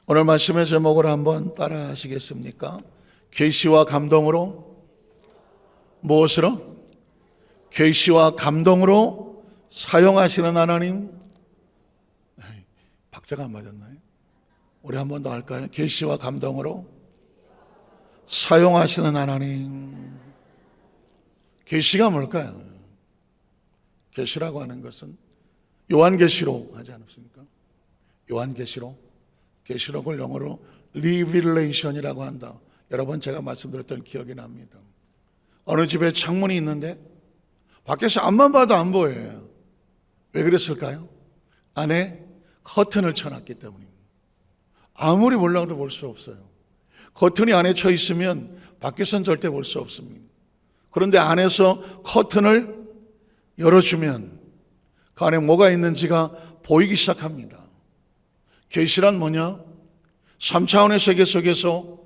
오늘 말씀의 제목을 한번 따라 하시겠습니까? 계시와 감동으로 무엇으로? 계시와 감동으로 사용하시는 하나님. 박자가 안 맞았나요? 우리 한 번 더 할까요? 계시와 감동으로 사용하시는 하나님. 계시가 뭘까요? 계시라고 하는 것은 요한계시록 하지 않습니까? 요한계시록. 계시록을 영어로 리빌레이션이라고 한다. 여러분 제가 말씀드렸던 기억이 납니다. 어느 집에 창문이 있는데 밖에서 앞만 봐도 안 보여요. 왜 그랬을까요? 안에 커튼을 쳐놨기 때문입니다. 아무리 몰라도 볼 수 없어요. 커튼이 안에 쳐 있으면 밖에서는 절대 볼 수 없습니다. 그런데 안에서 커튼을 열어주면 그 안에 뭐가 있는지가 보이기 시작합니다. 계시란 뭐냐? 3차원의 세계 속에서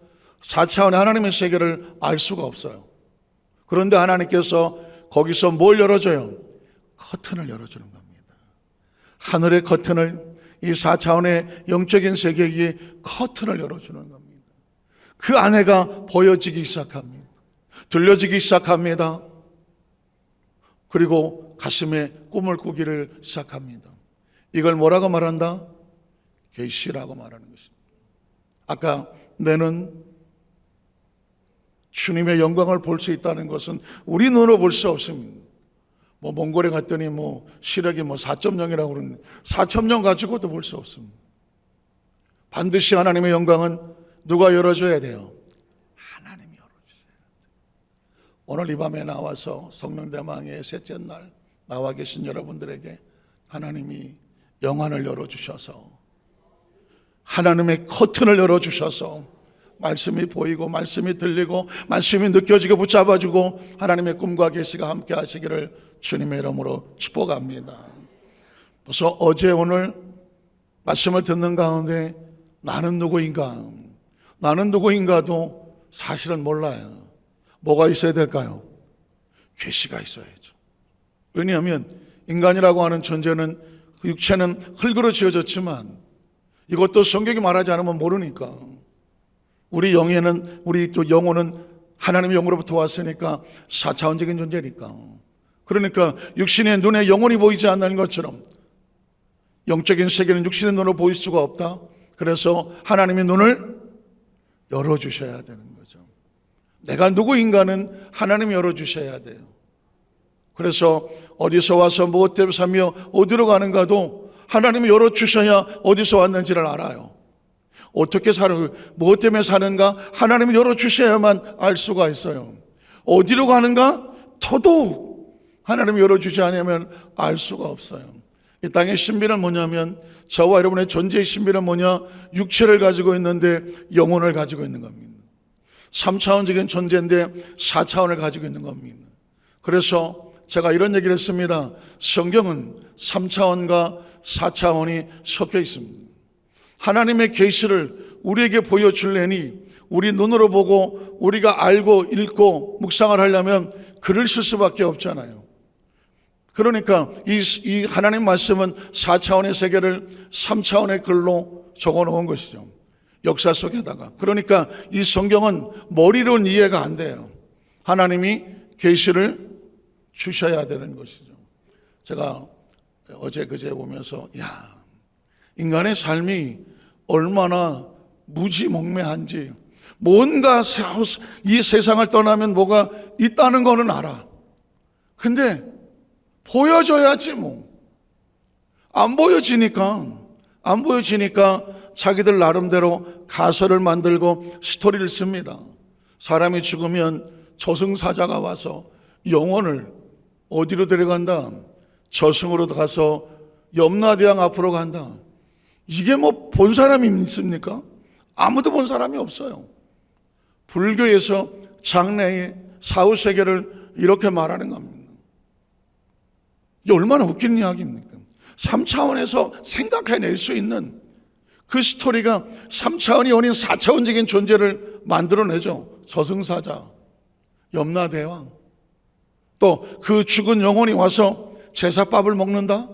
4차원의 하나님의 세계를 알 수가 없어요. 그런데 하나님께서 거기서 뭘 열어줘요? 커튼을 열어주는 겁니다. 하늘의 커튼을, 이 4차원의 영적인 세계에 커튼을 열어주는 겁니다. 그 안에가 보여지기 시작합니다. 들려지기 시작합니다. 그리고 가슴에 꿈을 꾸기를 시작합니다. 이걸 뭐라고 말한다? 계시라고 말하는 것입니다. 아까 내는 주님의 영광을 볼 수 있다는 것은 우리 눈으로 볼 수 없습니다. 몽골에 갔더니 시력이 4.0이라고 그러는데 4.0 가지고도 볼 수 없습니다. 반드시 하나님의 영광은 누가 열어줘야 돼요? 하나님이 열어주셔야 돼요. 오늘 이 밤에 나와서 성령대망의 셋째 날 나와 계신 여러분들에게 하나님이 영안을 열어주셔서 하나님의 커튼을 열어주셔서 말씀이 보이고 말씀이 들리고 말씀이 느껴지고 붙잡아주고 하나님의 꿈과 계시가 함께 하시기를 주님의 이름으로 축복합니다. 그래서 어제 오늘 말씀을 듣는 가운데 나는 누구인가도 사실은 몰라요. 뭐가 있어야 될까요? 계시가 있어야죠. 왜냐하면 인간이라고 하는 존재는 그 육체는 흙으로 지어졌지만 이것도 성경이 말하지 않으면 모르니까 우리 영혼은 하나님의 영으로부터 왔으니까 4차원적인 존재니까. 그러니까 육신의 눈에 영혼이 보이지 않는 것처럼 영적인 세계는 육신의 눈으로 보일 수가 없다. 그래서 하나님의 눈을 열어주셔야 되는 거죠. 내가 누구인가는 하나님이 열어주셔야 돼요. 그래서 어디서 와서 무엇 때문에 사며 어디로 가는가도 하나님이 열어주셔야 어디서 왔는지를 알아요. 어떻게 무엇 때문에 사는가 하나님이 열어주셔야만 알 수가 있어요. 어디로 가는가 더더욱 하나님이 열어주지 않으면 알 수가 없어요. 이 땅의 신비는 뭐냐면 저와 여러분의 존재의 신비는 뭐냐? 육체를 가지고 있는데 영혼을 가지고 있는 겁니다. 3차원적인 존재인데 4차원을 가지고 있는 겁니다. 그래서 제가 이런 얘기를 했습니다. 성경은 3차원과 4차원이 섞여 있습니다. 하나님의 계시를 우리에게 보여줄래니 우리 눈으로 보고 우리가 알고 읽고 묵상을 하려면 글을 쓸 수밖에 없잖아요. 그러니까 이 하나님 말씀은 4차원의 세계를 3차원의 글로 적어놓은 것이죠. 역사 속에다가. 그러니까 이 성경은 머리로는 이해가 안 돼요. 하나님이 계시를 주셔야 되는 것이죠. 제가 어제 그제 보면서 인간의 삶이 얼마나 무지몽매한지, 뭔가 이 세상을 떠나면 뭐가 있다는 거는 알아. 근데 보여줘야지 안 보여지니까 자기들 나름대로 가설을 만들고 스토리를 씁니다. 사람이 죽으면 저승사자가 와서 영혼을 어디로 데려간다? 저승으로 가서 염라대왕 앞으로 간다. 이게 본 사람이 있습니까? 아무도 본 사람이 없어요. 불교에서 장래의 사후세계를 이렇게 말하는 겁니다. 이게 얼마나 웃기는 이야기입니까? 3차원에서 생각해낼 수 있는 그 스토리가 3차원이 아닌 4차원적인 존재를 만들어내죠. 저승사자, 염라대왕. 또 그 죽은 영혼이 와서 제사밥을 먹는다?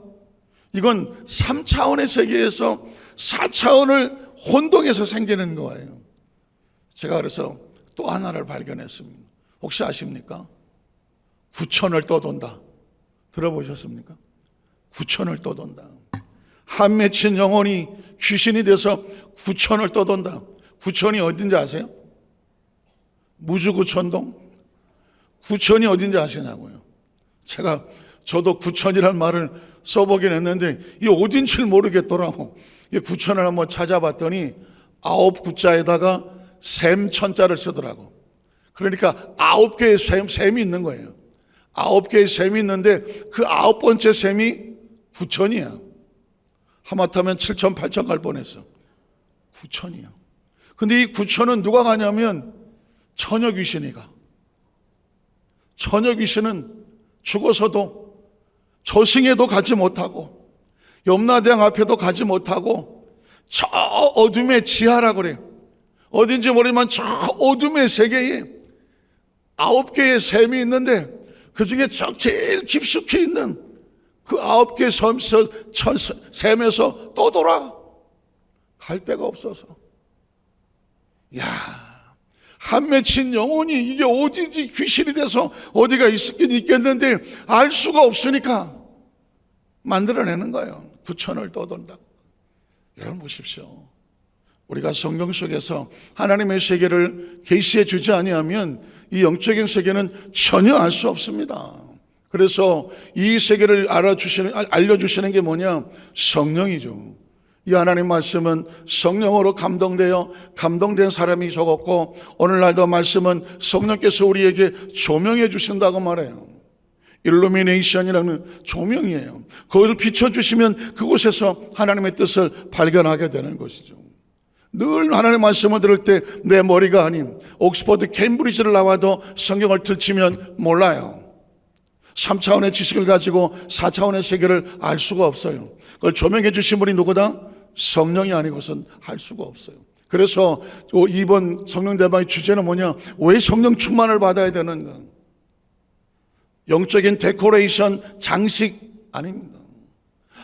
이건 3차원의 세계에서 4차원을 혼동해서 생기는 거예요. 제가 그래서 또 하나를 발견했습니다. 혹시 아십니까? 9천을 떠돈다. 들어보셨습니까? 9천을 떠돈다. 한 맺힌 영혼이 귀신이 돼서 9천을 떠돈다. 9천이 어딘지 아세요? 무주구천동? 9천이 어딘지 아시냐고요. 저도 9천이라는 말을 써보긴 했는데 이게 어딘지를 모르겠더라고. 이 9천을 한번 찾아봤더니 9구자에다가 샘천자를 쓰더라고. 그러니까 9개의 샘이 있는 거예요. 9개의 샘이 있는데 그 9번째 샘이 9천이야. 하마터면 7천, 8천 갈 뻔했어. 9천이야. 근데 이 9천은 누가 가냐면 처녀 귀신이 가. 처녀 귀신은 죽어서도 저승에도 가지 못하고 염라대왕 앞에도 가지 못하고 저 어둠의 지하라 그래요. 어딘지 모르지만 저 어둠의 세계에 9개의 샘이 있는데 그 중에 제일 깊숙이 있는 그 9개 샘에서 떠돌아 갈 데가 없어서 한 맺힌 영혼이 이게 어딘지 귀신이 돼서 어디가 있긴 있겠는데 알 수가 없으니까 만들어내는 거예요. 9천을 떠돈다고. 여러분 보십시오. 우리가 성경 속에서 하나님의 세계를 계시해 주지 아니하면 이 영적인 세계는 전혀 알 수 없습니다. 그래서 이 세계를 알려주시는 게 뭐냐? 성령이죠. 이 하나님 말씀은 성령으로 감동된 사람이 적었고 오늘날도 말씀은 성령께서 우리에게 조명해 주신다고 말해요. 일루미네이션이라는 조명이에요. 그것을 비춰주시면 그곳에서 하나님의 뜻을 발견하게 되는 것이죠. 늘 하나님의 말씀을 들을 때 내 머리가 아닌 옥스퍼드 케임브리지를 나와도 성경을 들치면 몰라요. 3차원의 지식을 가지고 4차원의 세계를 알 수가 없어요. 그걸 조명해 주신 분이 누구다? 성령이 아니고선 할 수가 없어요. 그래서 이번 성령 대방의 주제는 뭐냐? 왜 성령 충만을 받아야 되는가? 영적인 데코레이션, 장식 아닙니다.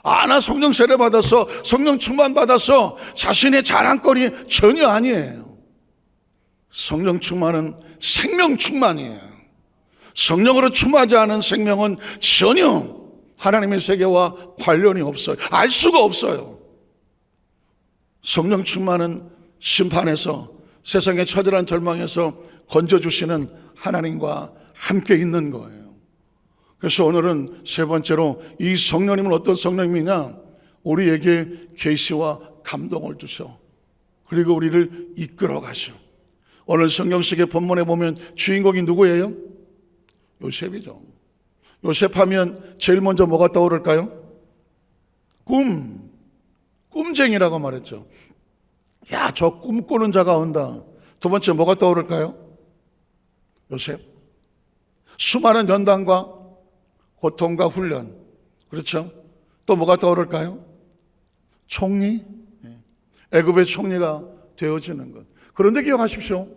나 성령 세례 받아서 성령 충만 받아서 자신의 자랑거리 전혀 아니에요. 성령 충만은 생명 충만이에요. 성령으로 충만하지 않은 생명은 전혀 하나님의 세계와 관련이 없어요. 알 수가 없어요. 성령 충만은 심판에서 세상의 처절한 절망에서 건져주시는 하나님과 함께 있는 거예요. 그래서 오늘은 세 번째로 이 성령님은 어떤 성령님이냐? 우리에게 계시와 감동을 주셔. 그리고 우리를 이끌어 가셔. 오늘 성경 속의 본문에 보면 주인공이 누구예요? 요셉이죠. 요셉 하면 제일 먼저 뭐가 떠오를까요? 꿈쟁이라고 말했죠. 저 꿈꾸는 자가 온다. 두 번째 뭐가 떠오를까요? 요셉. 수많은 연단과 고통과 훈련. 그렇죠? 또 뭐가 떠오를까요? 총리. 애굽의 총리가 되어지는 것. 그런데 기억하십시오.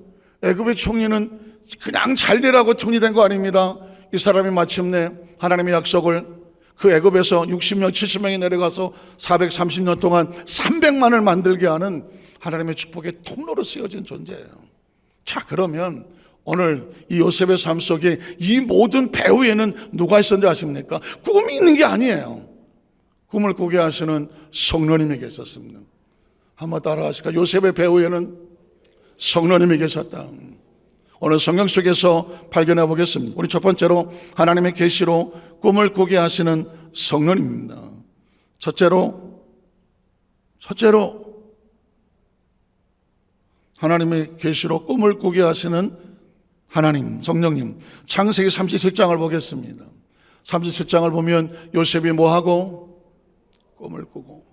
애굽의 총리는 그냥 잘 되라고 총리된 거 아닙니다. 이 사람이 마침내 하나님의 약속을 그 애굽에서 60명, 70명이 내려가서 430년 동안 300만을 만들게 하는 하나님의 축복의 통로로 쓰여진 존재예요. 자, 그러면 오늘 이 요셉의 삶 속에 이 모든 배후에는 누가 있었는지 아십니까? 꿈이 있는 게 아니에요. 꿈을 꾸게 하시는 성령님이 계셨습니다. 한번 따라하실까? 요셉의 배후에는 성령님이 계셨다. 오늘 성경 속에서 발견해 보겠습니다. 우리 첫 번째로 하나님의 계시로 꿈을 꾸게 하시는 성령님입니다. 첫째로 하나님의 계시로 꿈을 꾸게 하시는 하나님, 성령님. 창세기 37장을 보겠습니다. 37장을 보면 요셉이 뭐하고? 꿈을 꾸고.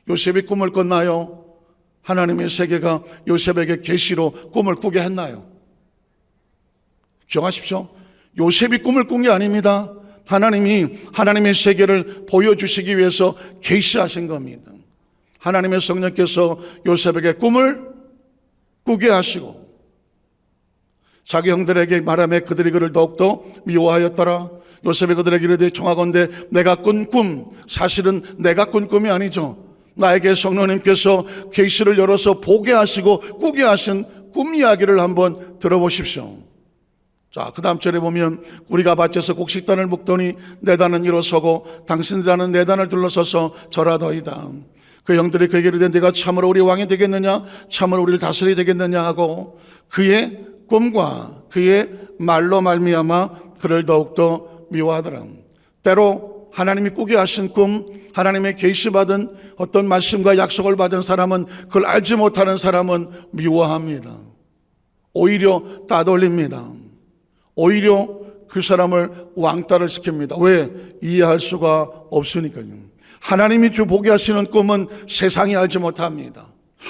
요셉이 꿈을 꿨나요? 하나님의 세계가 요셉에게 계시로 꿈을 꾸게 했나요? 기억하십시오. 요셉이 꿈을 꾼 게 아닙니다. 하나님이 하나님의 세계를 보여주시기 위해서 계시하신 겁니다. 하나님의 성령께서 요셉에게 꿈을 꾸게 하시고 자기 형들에게 말하며 그들이 그를 더욱더 미워하였더라. 요셉이 그들에게 이르되 청하건대 내가 꾼 꿈, 사실은 내가 꾼 꿈이 아니죠. 나에게 성령님께서 계시를 열어서 보게 하시고 꾸게 하신 꿈 이야기를 한번 들어보십시오. 자, 그 다음 절에 보면 우리가 밭에서 곡식단을 묶더니 네 단은 일어서고 당신 단은 네 단을 둘러서서 절하더이다. 그 영들이 그에게 이르되 네가 참으로 우리 왕이 되겠느냐, 참으로 우리를 다스리게 되겠느냐 하고 그의 꿈과 그의 말로 말미암아 그를 더욱더 미워하더라. 때로 하나님이 꾸게 하신 꿈, 하나님의 계시받은 어떤 말씀과 약속을 받은 사람은 그걸 알지 못하는 사람은 미워합니다. 오히려 따돌립니다. 오히려 그 사람을 왕따를 시킵니다. 왜? 이해할 수가 없으니까요. 하나님이 주 보게 하시는 꿈은 세상이 알지 못합니다.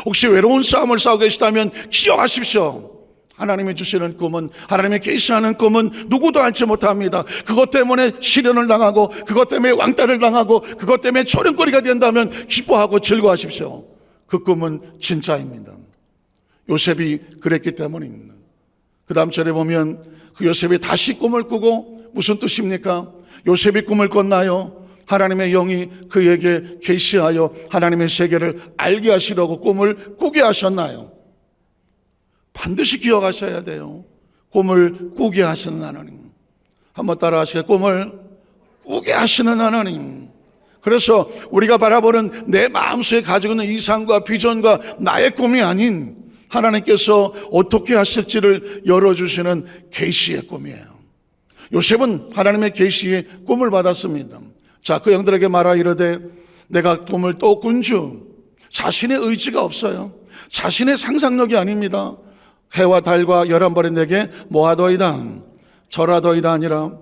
혹시 외로운 싸움을 싸우고 계시다면 기억하십시오. 하나님이 주시는 꿈은, 하나님의 계시하는 꿈은 누구도 알지 못합니다. 그것 때문에 시련을 당하고, 그것 때문에 왕따를 당하고, 그것 때문에 조롱거리가 된다면 기뻐하고 즐거워하십시오. 그 꿈은 진짜입니다. 요셉이 그랬기 때문입니다. 그 다음 절에 보면 그 요셉이 다시 꿈을 꾸고, 무슨 뜻입니까? 요셉이 꿈을 꿨나요? 하나님의 영이 그에게 계시하여 하나님의 세계를 알게 하시려고 꿈을 꾸게 하셨나요? 반드시 기억하셔야 돼요. 꿈을 꾸게 하시는 하나님. 한번 따라 하시겠어요? 꿈을 꾸게 하시는 하나님. 그래서 우리가 바라보는 내 마음속에 가지고 있는 이상과 비전과 나의 꿈이 아닌 하나님께서 어떻게 하실지를 열어주시는 계시의 꿈이에요. 요셉은 하나님의 계시의 꿈을 받았습니다. 자, 그 영들에게 말하 이르되 내가 꿈을 또 꾼주. 자신의 의지가 없어요. 자신의 상상력이 아닙니다. 해와 달과 11벌이 내게 모아더이다, 절하더이다 아니라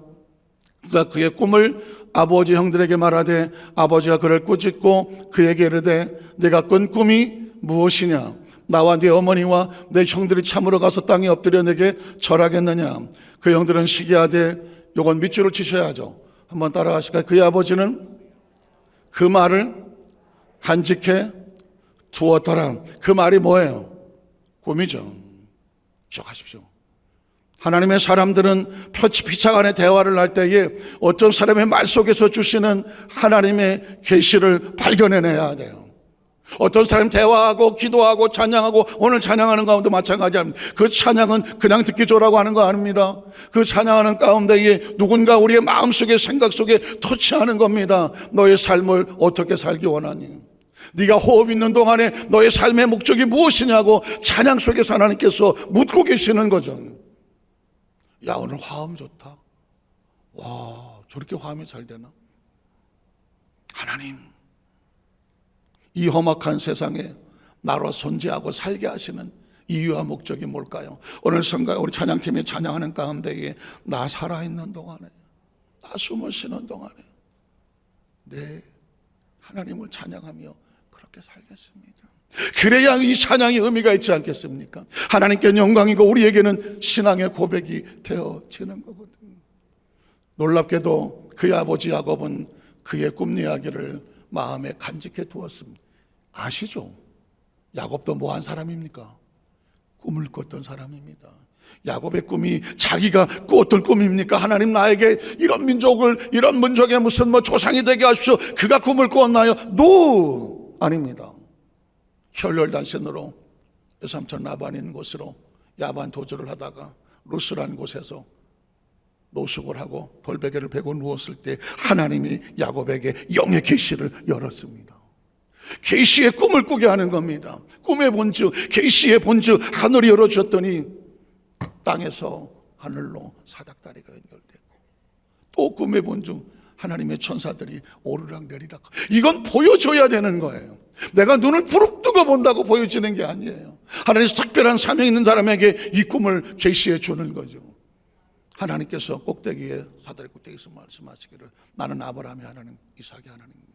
그가 그의 꿈을 아버지 형들에게 말하되 아버지가 그를 꾸짖고 그에게 이르되 내가 꾼 꿈이 무엇이냐? 나와 네 어머니와 내 형들이 참으로 가서 땅에 엎드려 내게 절하겠느냐? 그 형들은 시기하되, 요건 밑줄을 치셔야죠. 한번 따라하실까요? 그의 아버지는 그 말을 간직해 두었더라. 그 말이 뭐예요? 꿈이죠. 기억하십시오. 하나님의 사람들은 피차 간의 대화를 할 때에 어떤 사람의 말 속에서 주시는 하나님의 계시를 발견해내야 돼요. 어떤 사람 대화하고 기도하고 찬양하고, 오늘 찬양하는 가운데 마찬가지입니다. 그 찬양은 그냥 듣기 좋으라고 하는 거 아닙니다. 그 찬양하는 가운데에 누군가 우리의 마음속에, 생각 속에 터치하는 겁니다. 너의 삶을 어떻게 살기 원하니? 네가 호흡 있는 동안에 너의 삶의 목적이 무엇이냐고 찬양 속에서 하나님께서 묻고 계시는 거죠. 야, 오늘 화음 좋다. 와, 저렇게 화음이 잘 되나? 하나님, 이 험악한 세상에 나로 존재하고 살게 하시는 이유와 목적이 뭘까요? 오늘 성가 우리 찬양팀이 찬양하는 가운데에 나 살아있는 동안에, 나 숨을 쉬는 동안에 네, 하나님을 찬양하며 그렇게 살겠습니다. 그래야 이 찬양이 의미가 있지 않겠습니까? 하나님께는 영광이고 우리에게는 신앙의 고백이 되어지는 거거든요. 놀랍게도 그의 아버지 야곱은 그의 꿈 이야기를 마음에 간직해 두었습니다. 아시죠? 야곱도 뭐한 사람입니까? 꿈을 꿨던 사람입니다. 야곱의 꿈이 자기가 꿨던 꿈입니까? 하나님 나에게 이런 민족을, 이런 민족의 무슨 조상이 되게 하십시오. 그가 꿈을 꿨나요? 노! 아닙니다. 혈혈단신으로 외삼촌 라반 있는 곳으로 야반 도주를 하다가 루스라는 곳에서 노숙을 하고 돌베개를 베고 누웠을 때 하나님이 야곱에게 영의 계시를 열었습니다. 계시의 꿈을 꾸게 하는 겁니다. 꿈의 본주, 계시의 본주, 하늘이 열어주었더니 땅에서 하늘로 사닥다리가 연결되고, 또 꿈의 본주, 하나님의 천사들이 오르락 내리락. 이건 보여줘야 되는 거예요. 내가 눈을 부릅뜨고 본다고 보여지는 게 아니에요. 하나님께서 특별한 사명 있는 사람에게 이 꿈을 계시해 주는 거죠. 하나님께서 꼭대기에, 사다리 꼭대기에서 말씀하시기를 나는 아브라함의 하나님, 이삭의 하나님입니다.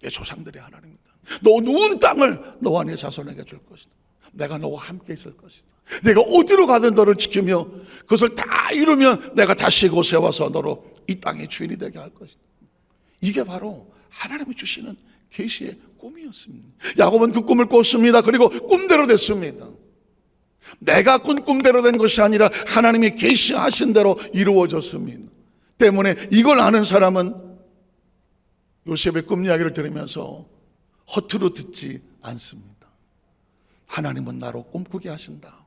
내 조상들의 하나님입니다. 너 누운 땅을 너와 내 자손에게 줄 것이다. 내가 너와 함께 있을 것이다. 내가 어디로 가든 너를 지키며 그것을 다 이루면 내가 다시 곳에 와서 너로 이 땅의 주인이 되게 할 것이다. 이게 바로 하나님이 주시는 계시의 꿈이었습니다. 야곱은 그 꿈을 꿨습니다. 그리고 꿈대로 됐습니다. 내가 꾼 꿈대로 된 것이 아니라 하나님이 계시하신 대로 이루어졌습니다. 때문에 이걸 아는 사람은 요셉의 꿈 이야기를 들으면서 허투루 듣지 않습니다. 하나님은 나로 꿈꾸게 하신다.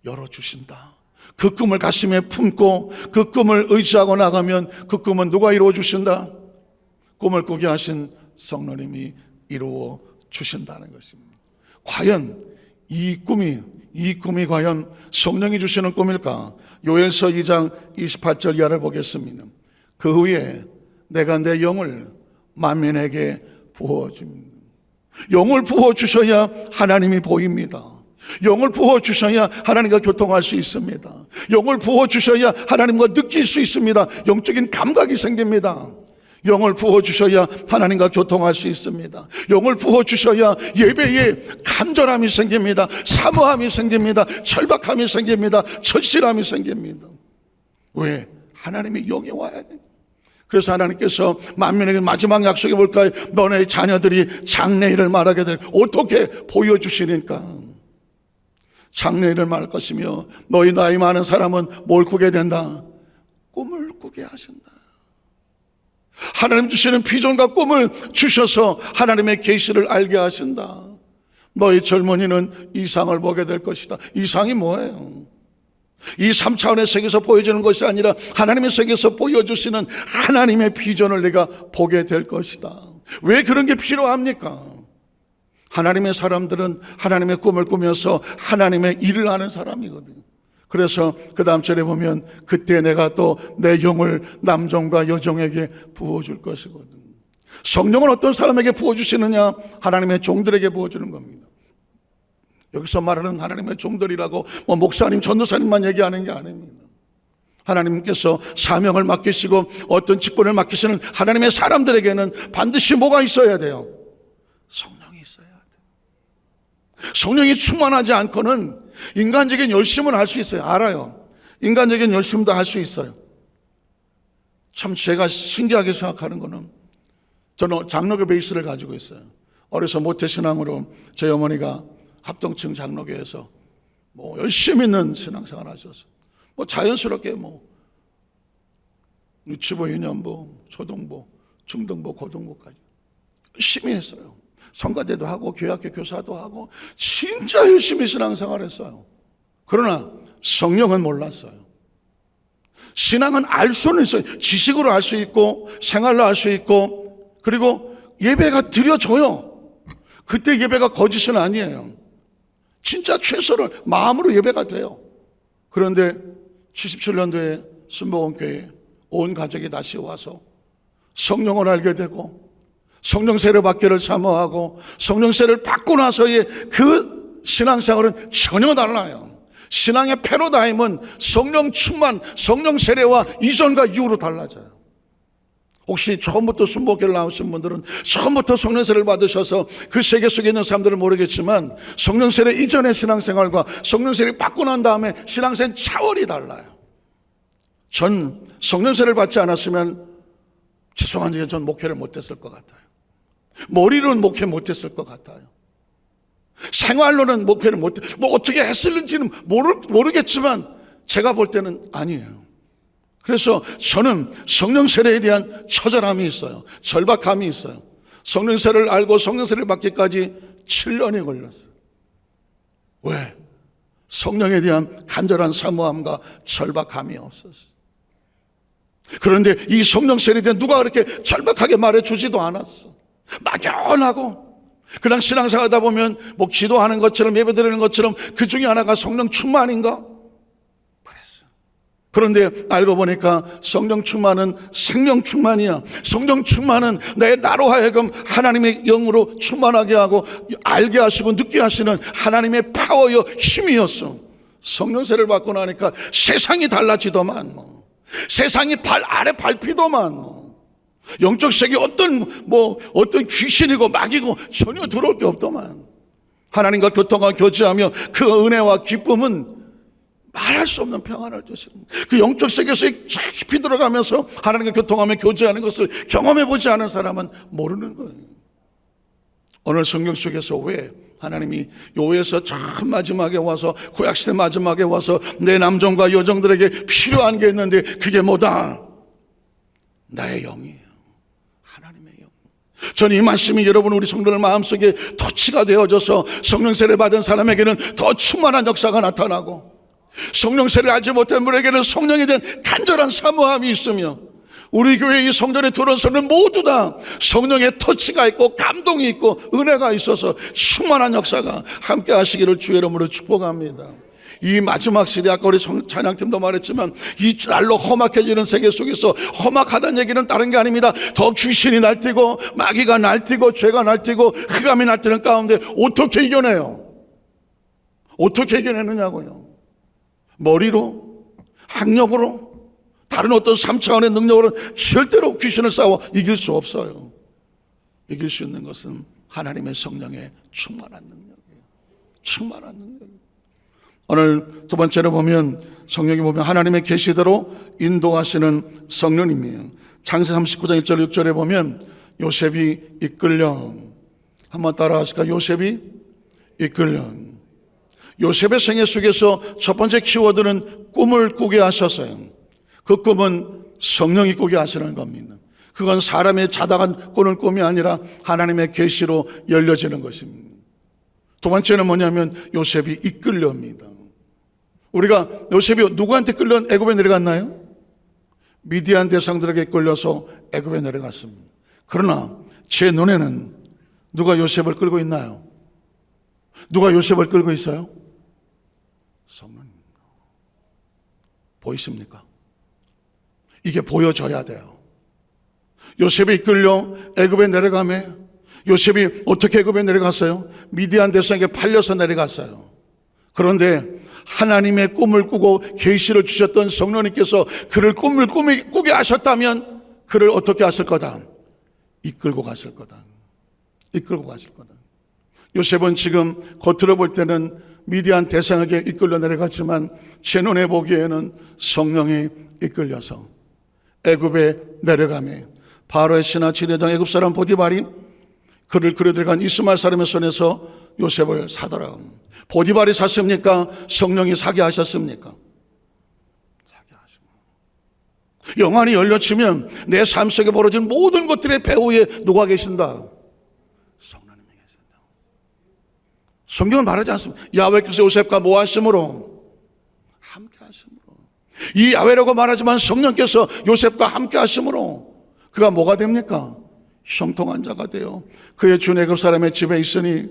열어주신다. 그 꿈을 가슴에 품고 그 꿈을 의지하고 나가면 그 꿈은 누가 이루어 주신다? 꿈을 꾸게 하신 성령님이 이루어 주신다는 것입니다. 과연 이 꿈이 과연 성령이 주시는 꿈일까? 요엘서 2장 28절 이하를 보겠습니다. 그 후에 내가 내 영을 만민에게 부어줍니다. 영을 부어주셔야 하나님이 보입니다. 영을 부어주셔야 하나님과 교통할 수 있습니다. 영을 부어주셔야 하나님과 느낄 수 있습니다. 영적인 감각이 생깁니다. 영을 부어주셔야 하나님과 교통할 수 있습니다. 영을 부어주셔야 예배에 간절함이 생깁니다. 사모함이 생깁니다. 절박함이 생깁니다. 절실함이 생깁니다. 왜? 하나님의 영이 와야 돼요. 그래서 하나님께서 만민에게 마지막 약속이 뭘까요? 너네 자녀들이 장래일을 말하게 될, 어떻게 보여주시니까 장래일을 말할 것이며 너희 나이 많은 사람은 뭘 꾸게 된다? 꿈을 꾸게 하신다. 하나님 주시는 비전과 꿈을 주셔서 하나님의 계시를 알게 하신다. 너희 젊은이는 이상을 보게 될 것이다. 이상이 뭐예요? 이 3차원의 세계에서 보여주는 것이 아니라 하나님의 세계에서 보여주시는 하나님의 비전을 내가 보게 될 것이다. 왜 그런 게 필요합니까? 하나님의 사람들은 하나님의 꿈을 꾸면서 하나님의 일을 하는 사람이거든요. 그래서 그 다음 절에 보면 그때 내가 또 내 영을 남종과 여종에게 부어줄 것이거든. 성령은 어떤 사람에게 부어주시느냐? 하나님의 종들에게 부어주는 겁니다. 여기서 말하는 하나님의 종들이라고 목사님, 전도사님만 얘기하는 게 아닙니다. 하나님께서 사명을 맡기시고 어떤 직분을 맡기시는 하나님의 사람들에게는 반드시 뭐가 있어야 돼요? 성령이 있어야 돼요. 성령이 충만하지 않고는 인간적인 열심은 할 수 있어요. 알아요. 인간적인 열심도 할 수 있어요. 참 제가 신기하게 생각하는 거는, 저는 장로교 베이스를 가지고 있어요. 어려서 모태신앙으로 저희 어머니가 합동층 장로교에서 열심히 있는 신앙생활 하셔서 자연스럽게 유치부, 유년부, 초등부, 중등부, 고등부까지 열심히 했어요. 성가대도 하고 교회학교 교사도 하고 진짜 열심히 신앙생활 했어요. 그러나 성령은 몰랐어요. 신앙은 알 수는 있어요. 지식으로 알 수 있고 생활로 알 수 있고, 그리고 예배가 드려져요. 그때 예배가 거짓은 아니에요. 진짜 최소를 마음으로 예배가 돼요. 그런데 77년도에 순복음교회에 온 가족이 다시 와서 성령을 알게 되고 성령 세례 받기를 사모하고 성령 세례를 받고 나서의 그 신앙생활은 전혀 달라요. 신앙의 패러다임은 성령 충만, 성령 세례와 이전과 이후로 달라져요. 혹시 처음부터 순복음교회를 나오신 분들은 처음부터 성령 세례를 받으셔서 그 세계 속에 있는 사람들은 모르겠지만 성령 세례 이전의 신앙생활과 성령 세례를 받고 난 다음에 신앙생활 차원이 달라요. 전 성령 세례를 받지 않았으면 죄송한데 전 목회를 못했을 것 같아요. 머리로는 목회 못했을 것 같아요. 생활로는 목회를 어떻게 했을는지는 모르겠지만 제가 볼 때는 아니에요. 그래서 저는 성령 세례에 대한 처절함이 있어요. 절박함이 있어요. 성령 세례를 알고 성령 세례를 받기까지 7년이 걸렸어요. 왜? 성령에 대한 간절한 사모함과 절박함이 없었어요. 그런데 이 성령 세례에 대한 누가 그렇게 절박하게 말해주지도 않았어. 막연하고 그냥 신앙생활하다 보면 기도하는 것처럼 예배드리는 것처럼 그 중에 하나가 성령 충만인가? 그런데 알고 보니까 성령 충만은 생명 충만이야. 성령 충만은 나로 하여금 하나님의 영으로 충만하게 하고 알게 하시고 느끼게 하시는 하나님의 파워여 힘이었어. 성령 세례를 받고 나니까 세상이 달라지더만 세상이 발 아래 밟히더만 영적 세계 어떤 귀신이고 막이고 전혀 들어올 게 없더만. 하나님과 교통과 교제하며 그 은혜와 기쁨은 말할 수 없는 평안을 주시는, 그 영적 세계에서 깊이 들어가면서 하나님과 교통하며 교제하는 것을 경험해보지 않은 사람은 모르는 거예요. 오늘 성경 속에서 왜 하나님이 요에서 참 마지막에 와서 구약시대 마지막에 와서 내 남종과 여종들에게 필요한 게 있는데 그게 뭐다? 나의 영이에요. 하나님의 영. 저는 이 말씀이 여러분 우리 성도들 마음속에 터치가 되어져서 성령 세례 받은 사람에게는 더 충만한 역사가 나타나고, 성령 세례를 알지 못한 분에게는 성령에 대한 간절한 사모함이 있으며, 우리 교회 이 성전에 들어온 사람은 모두 다 성령의 터치가 있고 감동이 있고 은혜가 있어서 충만한 역사가 함께 하시기를 주의 이름으로 축복합니다. 이 마지막 시대, 아까 우리 찬양팀도 말했지만 이 날로 험악해지는 세계 속에서, 험악하다는 얘기는 다른 게 아닙니다. 더 귀신이 날뛰고 마귀가 날뛰고 죄가 날뛰고 흑암이 날뛰는 가운데 어떻게 이겨내요? 어떻게 이겨내느냐고요? 머리로? 학력으로? 다른 어떤 3차원의 능력으로는 절대로 귀신을 싸워 이길 수 없어요. 이길 수 있는 것은 하나님의 성령의 충만한 능력이에요. 충만한 능력이에요. 오늘 두 번째로 보면, 성경에 보면 하나님의 계시대로 인도하시는 성령님이에요. 창세기 39장 1절 6절에 보면 요셉이 이끌려, 한번 따라 하실까요? 요셉이 이끌려. 요셉의 생애 속에서 첫 번째 키워드는 꿈을 꾸게 하셨어요. 그 꿈은 성령이 꾸게 하시는 겁니다. 그건 사람의 자다가 꾸는 꿈이 아니라 하나님의 계시로 열려지는 것입니다. 두 번째는 뭐냐면 요셉이 이끌려입니다. 우리가 요셉이 누구한테 끌려 애굽에 내려갔나요? 미디안 대상들에게 끌려서 애굽에 내려갔습니다. 그러나 제 눈에는 누가 요셉을 끌고 있나요? 누가 요셉을 끌고 있어요? 성령입니다. 보이십니까? 이게 보여져야 돼요. 요셉이 이끌려 애굽에 내려가며, 요셉이 어떻게 애굽에 내려갔어요? 미디안 대상에게 팔려서 내려갔어요. 그런데 하나님의 꿈을 꾸고 계시를 주셨던 성령님께서 그를 꿈을 꾸게 하셨다면 그를 어떻게 하실 거다? 이끌고 가실 거다. 이끌고 가실 거다. 요셉은 지금 겉으로 볼 때는 미디안 대상에게 이끌려 내려갔지만 제 눈에 보기에는 성령이 이끌려서 애굽에 내려가며, 바로의 신하 지뢰장 애굽 사람 보디발이 그를 끌어들여간 이스마엘 사람의 손에서 요셉을 사더라. 보디발이 샀습니까? 성령이 사게 하셨습니까? 사게 하십니다. 영안이 열려치면 내 삶 속에 벌어진 모든 것들의 배후에 누가 계신다? 성령님이 계신다. 성경은 말하지 않습니다. 야훼께서 요셉과 뭐 하심으로? 함께 하심으로. 이 야훼라고 말하지만 성령께서 요셉과 함께 하심으로 그가 뭐가 됩니까? 형통한 자가 돼요. 그의 주인 애굽 사람의 집에 있으니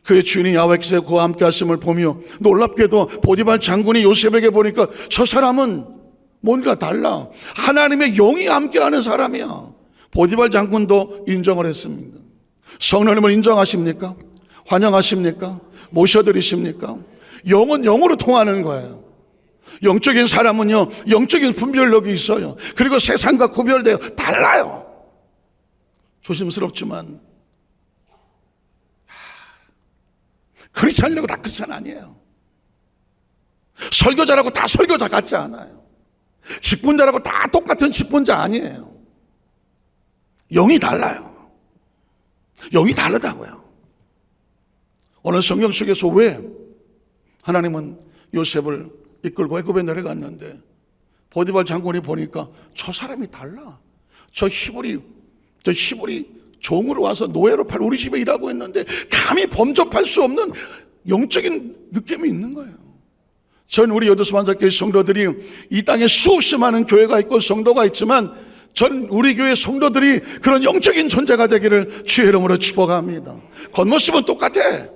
그의 주인이 야훼께서 그와 함께 하심을 보며, 놀랍게도 보디발 장군이 요셉에게 보니까 저 사람은 뭔가 달라. 하나님의 영이 함께하는 사람이야. 보디발 장군도 인정을 했습니다. 성령님을 인정하십니까? 환영하십니까? 모셔드리십니까? 영은 영으로 통하는 거예요. 영적인 사람은요, 영적인 분별력이 있어요. 그리고 세상과 구별돼요. 달라요. 조심스럽지만 크리스찬이라고 다 크리스찬 아니에요. 설교자라고 다 설교자 같지 않아요. 직분자라고 다 똑같은 직분자 아니에요. 영이 달라요. 영이 다르다고요. 오늘 성경 속에서 왜 하나님은 요셉을 이끌고 애굽에 내려갔는데 보디발 장군이 보니까 저 사람이 달라. 저 히브리 종으로 와서 노예로 팔 우리 집에 일하고 있는데 감히 범접할 수 없는 영적인 느낌이 있는 거예요. 전 우리 여도수만사교회 성도들이 이 땅에 수없이 많은 교회가 있고 성도가 있지만 전 우리 교회 성도들이 그런 영적인 존재가 되기를 주의 이름으로 축복합니다. 겉모습은 똑같아.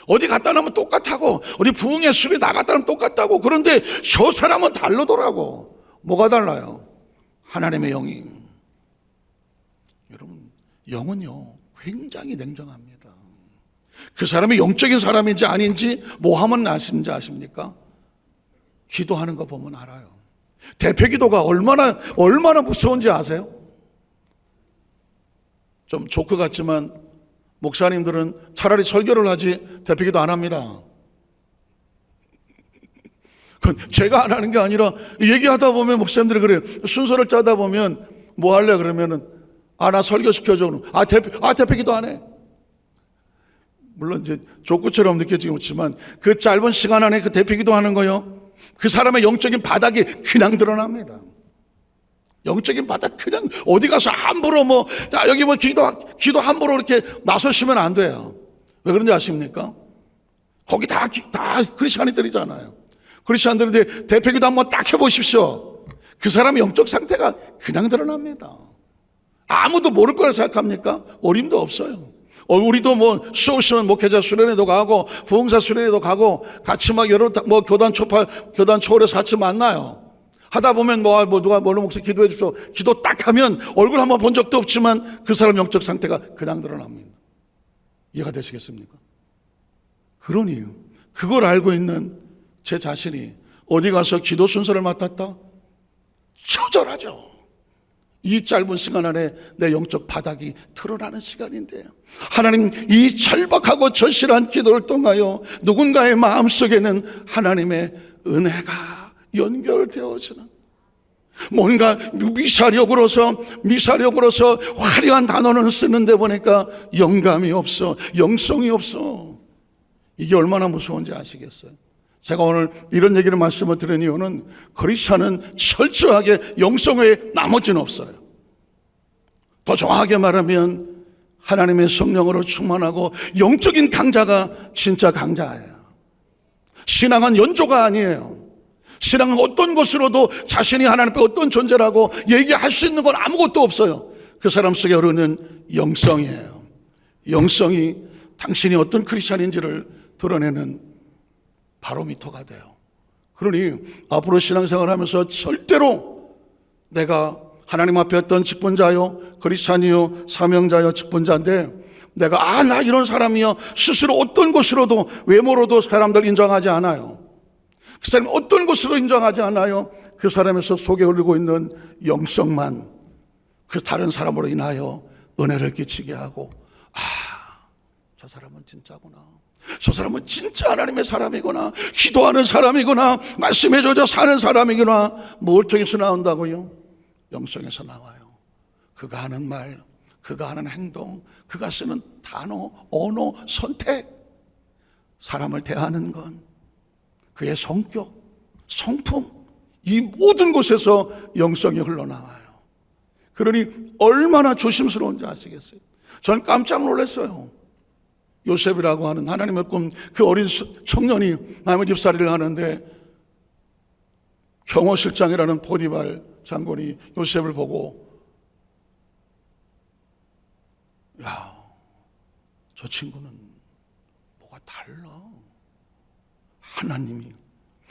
어디 갔다 나면 똑같다고. 우리 부흥의 술이 나갔다 나면 똑같다고. 그런데 저 사람은 다르더라고. 뭐가 달라요? 하나님의 영이. 여러분, 영은요 굉장히 냉정합니다. 그 사람이 영적인 사람인지 아닌지 뭐 하면 아십니까? 기도하는 거 보면 알아요. 대표기도가 얼마나 무서운지 아세요? 좀 조크 같지만 목사님들은 차라리 설교를 하지 대표기도 안 합니다. 그건 제가 안 하는 게 아니라 얘기하다 보면 목사님들이 그래요. 순서를 짜다 보면 뭐 할래 그러면은 나 설교시켜줘. 대표기도 안 해. 물론 이제 조크처럼 느껴지지만 그 짧은 시간 안에 그 대표기도 하는 거요. 그 사람의 영적인 바닥이 그냥 드러납니다. 영적인 바닥 그냥 어디 가서 함부로 여기 기도 함부로 이렇게 나서시면 안 돼요. 왜 그런지 아십니까? 거기 다 크리스찬들이잖아요. 크리스찬들인데 대표기도 한번 딱 해보십시오. 그 사람의 영적 상태가 그냥 드러납니다. 아무도 모를 거라 생각합니까? 어림도 없어요. 우리도 수없이 목회자 수련회도 가고 부흥사 수련회도 가고 같이 여러 교단 초월해서 같이 만나요. 하다 보면 누가 목사 기도해 주십시오. 기도 딱 하면 얼굴 한번 본 적도 없지만 그 사람 영적 상태가 그냥 드러납니다. 이해가 되시겠습니까? 그러니 그걸 알고 있는 제 자신이 어디 가서 기도 순서를 맡았다? 처절하죠. 이 짧은 시간 안에 내 영적 바닥이 드러나는 시간인데, 하나님 이 절박하고 절실한 기도를 통하여 누군가의 마음속에는 하나님의 은혜가 연결되어지는, 뭔가 미사력으로서 화려한 단어는 쓰는데 보니까 영감이 없어, 영성이 없어. 이게 얼마나 무서운지 아시겠어요? 제가 오늘 이런 얘기를 말씀을 드린 이유는 크리스찬은 철저하게 영성에 나머지는 없어요. 더 정확하게 말하면 하나님의 성령으로 충만하고 영적인 강자가 진짜 강자예요. 신앙은 연조가 아니에요. 신앙은 어떤 것으로도 자신이 하나님 앞에 어떤 존재라고 얘기할 수 있는 건 아무것도 없어요. 그 사람 속에 흐르는 영성이에요. 영성이 당신이 어떤 크리스찬인지를 드러내는 바로미터가 돼요. 그러니 앞으로 신앙생활을 하면서 절대로 내가 하나님 앞에 어떤 직분자요, 크리스찬이요, 사명자요, 직분자인데 내가 나 이런 사람이요 스스로 어떤 것으로도 외모로도 사람들 인정하지 않아요. 그 사람 어떤 것으로 인정하지 않아요. 그 사람에서 속에 흐르고 있는 영성만 그 다른 사람으로 인하여 은혜를 끼치게 하고, 저 사람은 진짜구나, 저 사람은 진짜 하나님의 사람이구나, 기도하는 사람이구나, 말씀에 젖어 사는 사람이구나. 뭘 통해서 나온다고요? 영성에서 나와요. 그가 하는 말, 그가 하는 행동, 그가 쓰는 단어, 언어, 선택, 사람을 대하는 건, 그의 성격, 성품, 이 모든 곳에서 영성이 흘러나와요. 그러니 얼마나 조심스러운지 아시겠어요? 저는 깜짝 놀랐어요. 요셉이라고 하는 하나님의 꿈, 그 어린 청년이 남의 집살이를 하는데 경호실장이라는 보디발 장군이 요셉을 보고, 야, 저 친구는 뭐가 달라.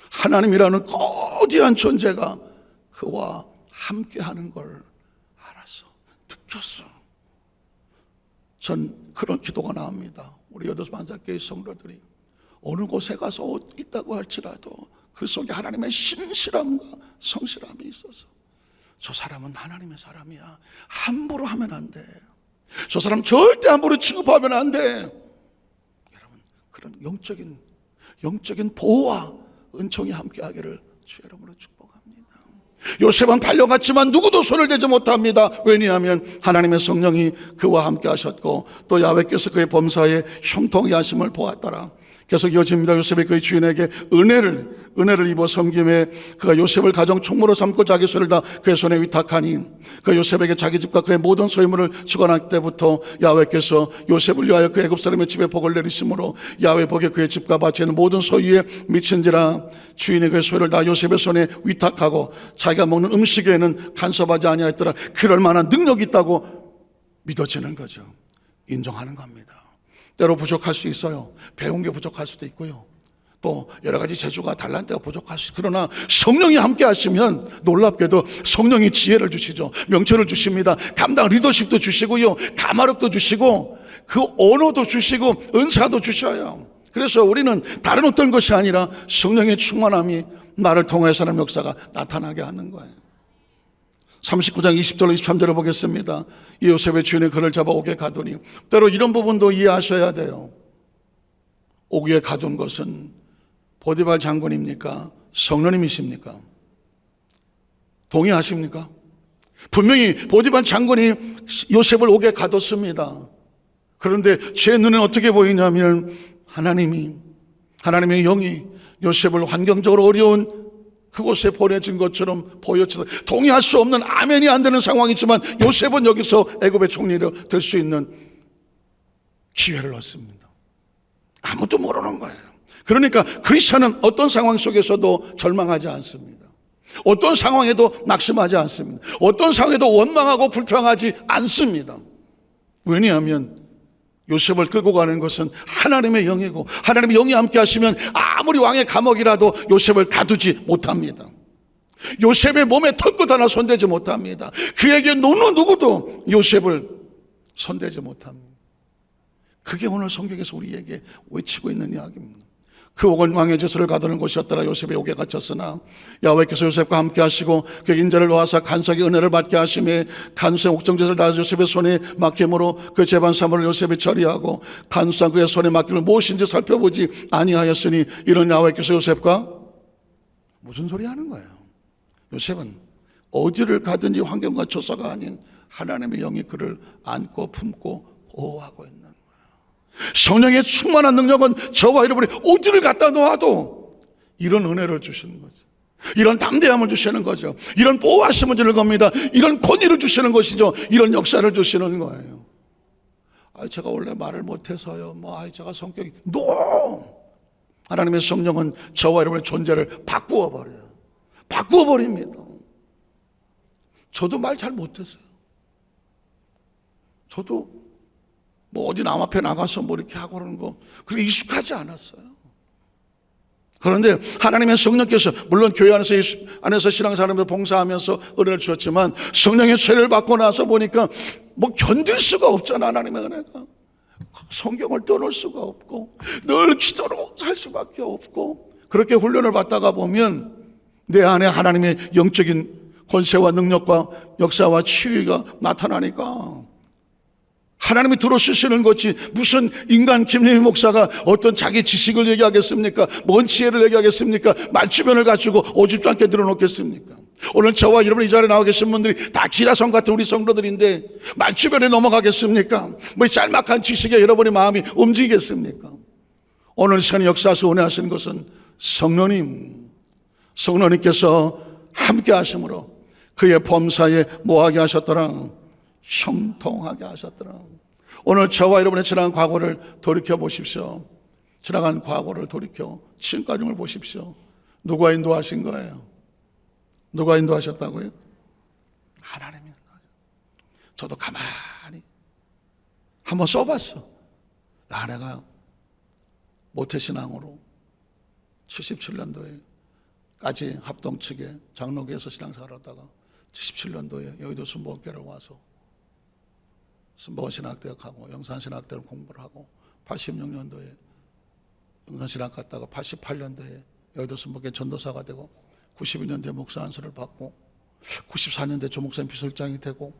하나님이라는 거대한 존재가 그와 함께하는 걸 알았어, 느꼈어. 전 그런 기도가 나옵니다. 우리 여도만사교회 성도들이 어느 곳에 가서 있다고 할지라도 그 속에 하나님의 신실함과 성실함이 있어서, 저 사람은 하나님의 사람이야, 함부로 하면 안 돼, 저 사람 절대 함부로 취급하면 안 돼. 여러분, 그런 영적인 보호와 은총이 함께하기를 주의 이름으로 축복합니다. 요셉은 달려갔지만 누구도 손을 대지 못합니다. 왜냐하면 하나님의 성령이 그와 함께 하셨고 또 야훼께서 그의 범사에 형통하게 하심을 보았더라. 계속 이어집니다. 요셉이 그의 주인에게 은혜를 입어 섬김에 그가 요셉을 가정 총무로 삼고 자기 손을 다 그의 손에 위탁하니, 그 요셉에게 자기 집과 그의 모든 소유물을 주관할 때부터 야훼께서 요셉을 위하여 그 애굽 사람의 집에 복을 내리심으로 야훼 복에 그의 집과 밭에 있는 모든 소유에 미친지라. 주인이 그의 소유를 다 요셉의 손에 위탁하고 자기가 먹는 음식에는 간섭하지 아니하였더라. 그럴 만한 능력이 있다고 믿어지는 거죠. 인정하는 겁니다. 때로 부족할 수 있어요. 배운 게 부족할 수도 있고요. 또 여러 가지 재주가 달란트가 부족할 수 있어요. 그러나 성령이 함께 하시면 놀랍게도 성령이 지혜를 주시죠. 명철을 주십니다. 감당 리더십도 주시고요, 가마력도 주시고 그 언어도 주시고 은사도 주셔요. 그래서 우리는 다른 어떤 것이 아니라 성령의 충만함이 나를 통해서 하는 역사가 나타나게 하는 거예요. 39장 20절 23절을 보겠습니다. 이 요셉의 주인이 그를 잡아 옥에 가두니, 때로 이런 부분도 이해하셔야 돼요. 옥에 가둔 것은 보디발 장군입니까? 성령님이십니까? 동의하십니까? 분명히 보디발 장군이 요셉을 옥에 가뒀습니다. 그런데 제 눈에 어떻게 보이냐면 하나님의 영이 요셉을 환경적으로 어려운 그곳에 보내진 것처럼 보여져서 동의할 수 없는 아멘이 안 되는 상황이지만 요셉은 여기서 애굽의 총리로 될 수 있는 기회를 얻습니다. 아무도 모르는 거예요. 그러니까 크리스천은 어떤 상황 속에서도 절망하지 않습니다. 어떤 상황에도 낙심하지 않습니다. 어떤 상황에도 원망하고 불평하지 않습니다. 왜냐하면 요셉을 끌고 가는 것은 하나님의 영이고 하나님의 영이 함께 하시면 아무리 왕의 감옥이라도 요셉을 가두지 못합니다. 요셉의 몸에 털끝 하나 손대지 못합니다. 그에게 누구도 요셉을 손대지 못합니다. 그게 오늘 성경에서 우리에게 외치고 있는 이야기입니다. 그 옥은 왕의 제수를 가두는 곳이었더라. 요셉의 옥에 갇혔으나 야훼께서 요셉과 함께 하시고 그 인자를 놓아서 간수에게 은혜를 받게 하심에 간수의 옥정제사를 다 요셉의 손에 맡김으로 그 재반 사물을 요셉이 처리하고 간수한 그의 손에 맡김을 무엇인지 살펴보지 아니하였으니 이런 야훼께서 요셉과 무슨 소리 하는 거예요? 요셉은 어디를 가든지 환경과 조사가 아닌 하나님의 영이 그를 안고 품고 보호하고 있는 거예요. 성령의 충만한 능력은 저와 여러분이 어디를 갖다 놓아도 이런 은혜를 주시는 거죠. 이런 담대함을 주시는 거죠. 이런 보호하심을 주는 겁니다. 이런 권위를 주시는 것이죠. 이런 역사를 주시는 거예요. 제가 원래 말을 못해서요. 제가 성격이 하나님의 성령은 저와 여러분의 존재를 바꾸어버려요. 바꾸어버립니다. 저도 말 잘 못했어요. 저도 어디 남 앞에 나가서 이렇게 하고 그러는 거 그렇게 익숙하지 않았어요. 그런데 하나님의 성령께서 물론 교회 안에서 신앙생활하면서 봉사하면서 은혜를 주셨지만 성령의 세례를 받고 나서 보니까 견딜 수가 없잖아. 하나님의 은혜가 성경을 떠날 수가 없고 늘 기도로 살 수밖에 없고 그렇게 훈련을 받다가 보면 내 안에 하나님의 영적인 권세와 능력과 역사와 치유가 나타나니까 하나님이 들어주시는 것이 무슨 인간 김림희 목사가 어떤 자기 지식을 얘기하겠습니까? 뭔 지혜를 얘기하겠습니까? 말주변을 가지고 오집도 않게 들어놓겠습니까? 오늘 저와 여러분 이 자리에 나와 계신 분들이 다 기라성 같은 우리 성도들인데 말주변에 넘어가겠습니까? 짤막한 지식에 여러분의 마음이 움직이겠습니까? 오늘 시간에 역사하셔서 은혜하시는 것은 성령님께서 함께 하심으로 그의 범사에 뭐하게 하셨더라? 형통하게 하셨더라. 오늘 저와 여러분의 지나간 과거를 돌이켜 보십시오. 지나간 과거를 돌이켜 지금까지를 보십시오. 누가 인도하신 거예요? 누가 인도하셨다고요? 하나님이. 저도 가만히 한번 써봤어. 내가 모태신앙으로 77년도에까지 합동 측에 장로교에서 신앙생활을 하다가 77년도에 여의도 순복음교회를 와서 순복음신학대학하고 영산신학대를 공부를 하고 86년도에 영산신학 갔다가 88년도에 여의도 순복음교회 전도사가 되고 92년도에 목사 안수를 받고 94년도에 조목사님 비서실장이 되고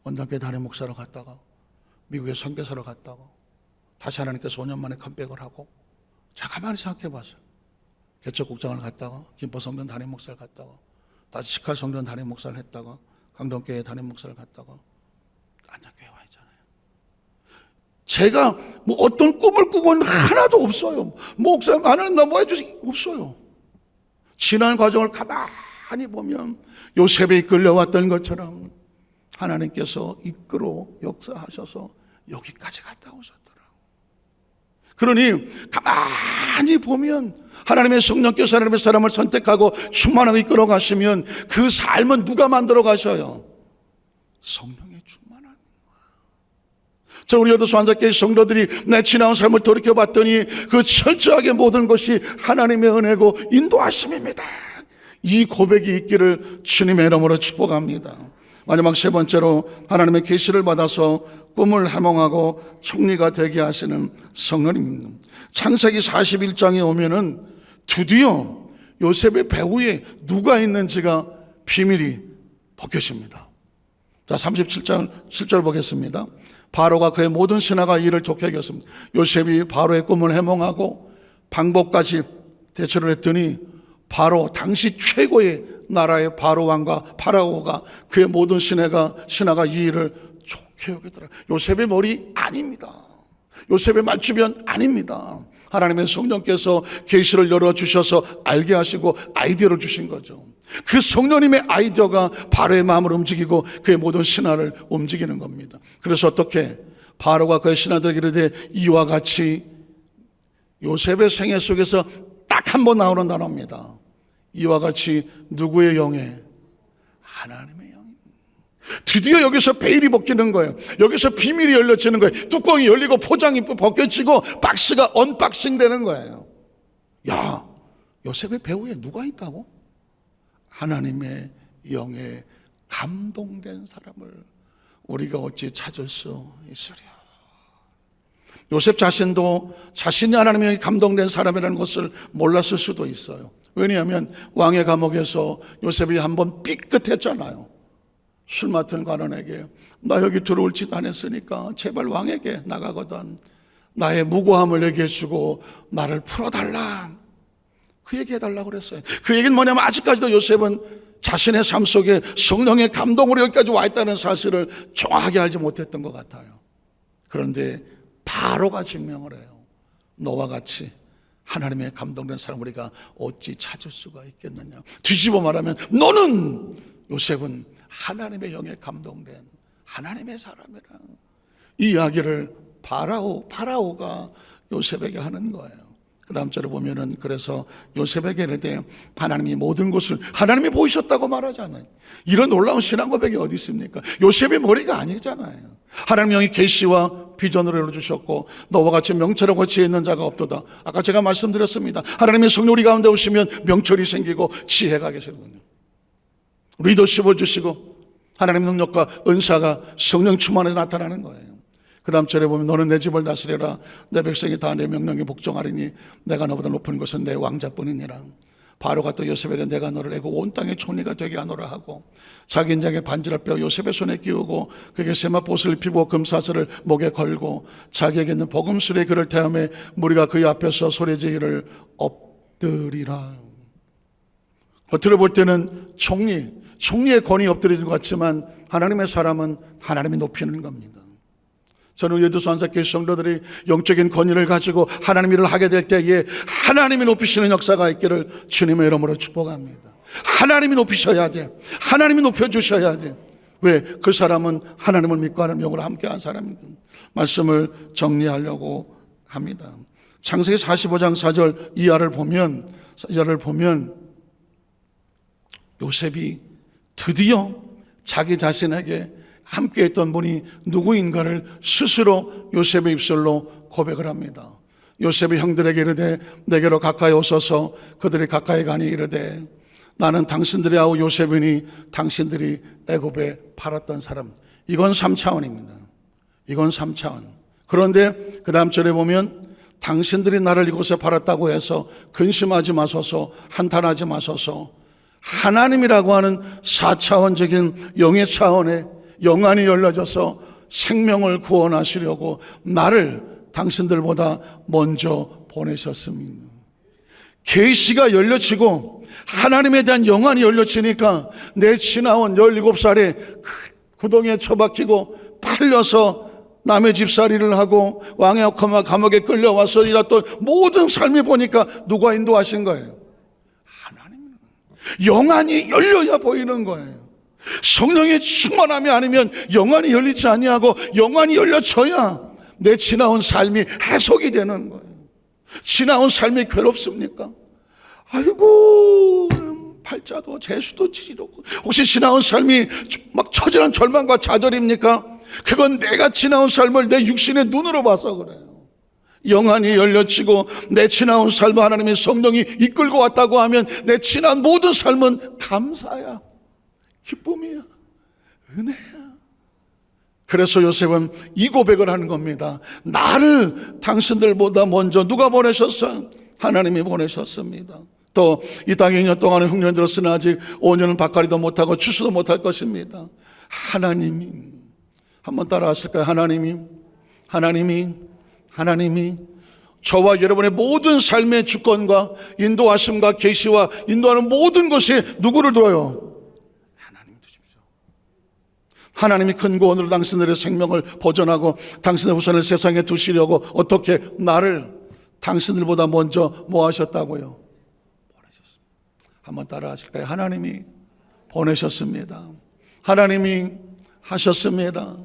원당교회 담임 목사를 갔다가 미국에 선교사를 갔다가 다시 하나님께서 5년 만에 컴백을 하고 자 가만히 생각해 봤어요. 개척국장을 갔다가 김포성전 담임 목사를 갔다가 다시 시칼성전 담임 목사를 했다가 강동교회 담임 목사를 갔다가 안장교회 와 있잖아요. 제가 어떤 꿈을 꾸고는 하나도 없어요. 목사님 안 한다 해주시 없어요. 지난 과정을 가만히 보면 요셉에 이끌려왔던 것처럼 하나님께서 이끌어 역사하셔서 여기까지 갔다 오셨더라고요. 그러니 가만히 보면 하나님의 성령께서 하나님의 사람을 선택하고 충만하게 이끌어 가시면 그 삶은 누가 만들어 가셔요? 성령의 충만함. 저 우리 여도수 한자교회 성도들이 내 지나온 삶을 돌이켜봤더니 그 철저하게 모든 것이 하나님의 은혜고 인도하심입니다. 이 고백이 있기를 주님의 이름으로 축복합니다. 마지막 세 번째로 하나님의 계시를 받아서 꿈을 해몽하고 총리가 되게 하시는 성령입니다. 창세기 41장에 오면은 드디어 요셉의 배후에 누가 있는지가 비밀이 벗겨집니다. 자, 37장 7절 보겠습니다. 바로가 그의 모든 신하가 이를 좋게 여겼습니다. 요셉이 바로의 꿈을 해몽하고 방법까지 대처를 했더니 바로 당시 최고의 나라의 바로 왕과 파라오가 그의 모든 신하가 이 일을 좋게 여기더라. 요셉의 머리 아닙니다. 요셉의 말주변 아닙니다. 하나님의 성령께서 계시를 열어주셔서 알게 하시고 아이디어를 주신 거죠. 그 성령님의 아이디어가 바로의 마음을 움직이고 그의 모든 신하를 움직이는 겁니다. 그래서 어떻게 바로가 그의 신하들에게 이르되 이와 같이 요셉의 생애 속에서 딱 한 번 나오는 단어입니다. 이와 같이 누구의 영에? 하나님의 영이. 드디어 여기서 베일이 벗기는 거예요. 여기서 비밀이 열려지는 거예요. 뚜껑이 열리고 포장이 벗겨지고 박스가 언박싱 되는 거예요. 야, 요셉의 배후에 누가 있다고? 하나님의 영에 감동된 사람을 우리가 어찌 찾을 수 있으랴. 요셉 자신도 자신이 하나님의 영에 감동된 사람이라는 것을 몰랐을 수도 있어요. 왜냐하면 왕의 감옥에서 요셉이 한번 삐끗했잖아요. 술 맡은 관원에게 나 여기 들어올 짓 안 했으니까 제발 왕에게 나가거든 나의 무고함을 얘기해 주고 나를 풀어달라, 그 얘기 해달라고 그랬어요. 그 얘기는 뭐냐면 아직까지도 요셉은 자신의 삶 속에 성령의 감동으로 여기까지 와 있다는 사실을 정확하게 알지 못했던 것 같아요. 그런데 바로가 증명을 해요. 너와 같이 하나님의 감동된 사람 우리가 어찌 찾을 수가 있겠느냐. 뒤집어 말하면 너는, 요셉은 하나님의 영에 감동된 하나님의 사람이라. 이 이야기를 파라오가 요셉에게 하는 거예요. 그 다음 절에 보면은 그래서 요셉에게 이르되 하나님이 모든 것을 하나님이 보이셨다고 말하잖아요. 이런 놀라운 신앙 고백이 어디 있습니까? 요셉의 머리가 아니잖아요. 하나님 영이 계시와 비전으로 열어주셨고 너와 같이 명철하고 지혜 있는 자가 없도다. 아까 제가 말씀드렸습니다. 하나님의 성령 우리 가운데 오시면 명철이 생기고 지혜가 계시거든요. 리더십을 주시고 하나님의 능력과 은사가 성령 충만해서 나타나는 거예요. 그 다음 절에 보면 너는 내 집을 다스려라. 내 백성이 다 내 명령에 복종하리니 내가 너보다 높은 것은 내 왕자뿐이니라. 바로가 또 요셉에게 내가 너를 애고 온 땅의 총리가 되게 하노라 하고 자기 인장의 반지를 빼어 요셉의 손에 끼우고 그에게 세마포옷을 입히고 금사슬을 목에 걸고 자기에게 있는 복음술의 그를 태움에 무리가 그의 앞에서 소리지기를 엎드리라. 겉으로 볼 때는 총리의 권위 엎드리는 것 같지만 하나님의 사람은 하나님이 높이는 겁니다. 저는 예두수 한사교회 성도들이 영적인 권위를 가지고 하나님 일을 하게 될 때에 하나님이 높이시는 역사가 있기를 주님의 이름으로 축복합니다. 하나님이 높이셔야 돼. 하나님이 높여주셔야 돼. 왜? 그 사람은 하나님을 믿고 하나님 영으로 함께한 사람입니다. 말씀을 정리하려고 합니다. 창세기 45장 4절 이하를 보면 요셉이 드디어 자기 자신에게 함께했던 분이 누구인가를 스스로 요셉의 입술로 고백을 합니다. 요셉의 형들에게 이르되 내게로 가까이 오소서. 그들이 가까이 가니 이르되 나는 당신들의 아우 요셉이니 당신들이 애굽에 팔았던 사람. 이건 3차원입니다. 이건 3차원. 그런데 그 다음 절에 보면 당신들이 나를 이곳에 팔았다고 해서 근심하지 마소서, 한탄하지 마소서. 하나님이라고 하는 4차원적인 영의 차원에 영안이 열려져서 생명을 구원하시려고 나를 당신들보다 먼저 보내셨습니다. 계시가 열려지고 하나님에 대한 영안이 열려지니까 내 지나온 17살에 그 구덩이에 처박히고 팔려서 남의 집살이를 하고 왕의 감옥에 끌려와서 일했던 모든 삶이 보니까 누가 인도하신 거예요? 하나님. 영안이 열려야 보이는 거예요. 성령의 충만함이 아니면 영안이 열리지 아니하고 영안이 열려져야 내 지나온 삶이 해석이 되는 거예요. 지나온 삶이 괴롭습니까? 아이고 팔자도 재수도 치지않고 혹시 지나온 삶이 막 처절한 절망과 좌절입니까? 그건 내가 지나온 삶을 내 육신의 눈으로 봐서 그래요. 영안이 열려지고 내 지나온 삶을 하나님의 성령이 이끌고 왔다고 하면 내 지난 모든 삶은 감사야, 기쁨이야, 은혜야. 그래서 요셉은 이 고백을 하는 겁니다. 나를 당신들보다 먼저 누가 보내셨어요? 하나님이 보내셨습니다. 또 이 땅에 2년 동안은 흉년이 들었으나 아직 5년은 밭갈이도 못하고 추수도 못할 것입니다. 하나님이, 한번 따라 하실까요? 하나님이 저와 여러분의 모든 삶의 주권과 인도하심과 계시와 인도하는 모든 것이 누구를 둬요? 하나님 두십시오. 하나님이 큰 구원으로 당신들의 생명을 보존하고 당신의 후손을 세상에 두시려고 어떻게 나를 당신들보다 먼저 뭐 하셨다고요? 보내셨습니다. 한번 따라 하실까요? 하나님이 보내셨습니다. 하나님이 하셨습니다.